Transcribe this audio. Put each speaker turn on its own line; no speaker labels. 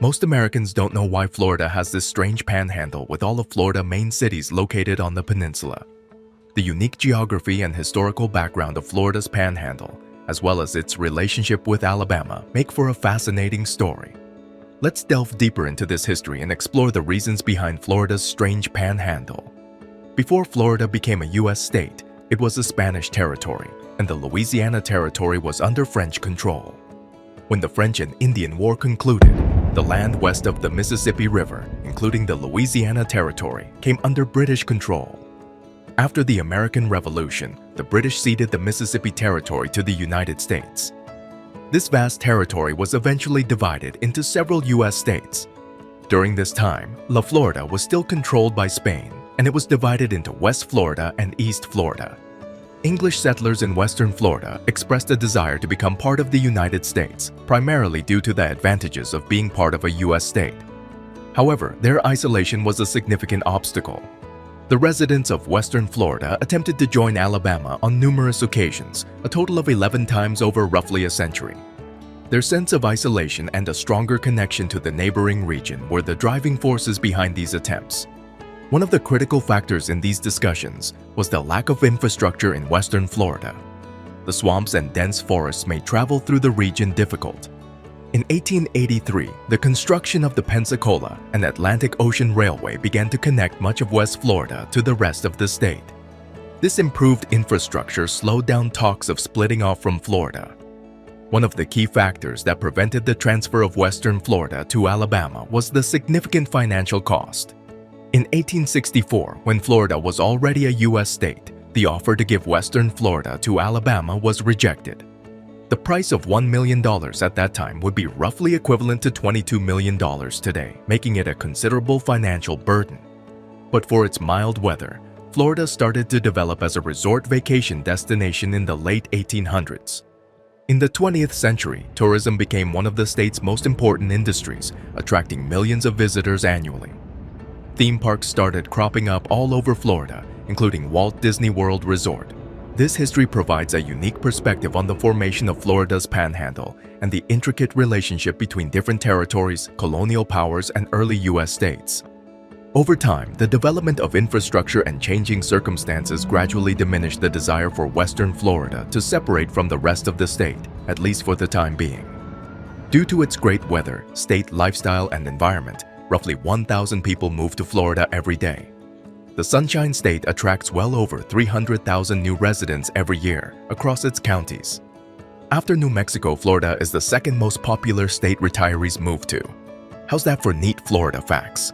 Most Americans don't know why Florida has this strange panhandle with all of Florida's main cities located on the peninsula. The unique geography and historical background of Florida's panhandle, as well as its relationship with Alabama, make for a fascinating story. Let's delve deeper into this history and explore the reasons behind Florida's strange panhandle. Before Florida became a U.S. state, it was a Spanish territory, and the Louisiana Territory was under French control. When the French and Indian War concluded, the land west of the Mississippi River, including the Louisiana Territory, came under British control. After the American Revolution, the British ceded the Mississippi Territory to the United States. This vast territory was eventually divided into several U.S. states. During this time, La Florida was still controlled by Spain, and it was divided into West Florida and East Florida. English settlers in Western Florida expressed a desire to become part of the United States, primarily due to the advantages of being part of a U.S. state. However, their isolation was a significant obstacle. The residents of Western Florida attempted to join Alabama on numerous occasions, a total of 11 times over roughly a century. Their sense of isolation and a stronger connection to the neighboring region were the driving forces behind these attempts. One of the critical factors in these discussions was the lack of infrastructure in Western Florida. The swamps and dense forests made travel through the region difficult. In 1883, the construction of the Pensacola and Atlantic Ocean Railway began to connect much of West Florida to the rest of the state. This improved infrastructure slowed down talks of splitting off from Florida. One of the key factors that prevented the transfer of Western Florida to Alabama was the significant financial cost. In 1864, when Florida was already a U.S. state, the offer to give Western Florida to Alabama was rejected. The price of $1 million at that time would be roughly equivalent to $22 million today, making it a considerable financial burden. But for its mild weather, Florida started to develop as a resort vacation destination in the late 1800s. In the 20th century, tourism became one of the state's most important industries, attracting millions of visitors annually. Theme parks started cropping up all over Florida, including Walt Disney World Resort. This history provides a unique perspective on the formation of Florida's panhandle and the intricate relationship between different territories, colonial powers, and early U.S. states. Over time, the development of infrastructure and changing circumstances gradually diminished the desire for Western Florida to separate from the rest of the state, at least for the time being. Due to its great weather, state lifestyle, and environment, roughly 1,000 people move to Florida every day. The Sunshine State attracts well over 300,000 new residents every year across its counties. After New Mexico, Florida is the second most popular state retirees move to. How's that for neat Florida facts?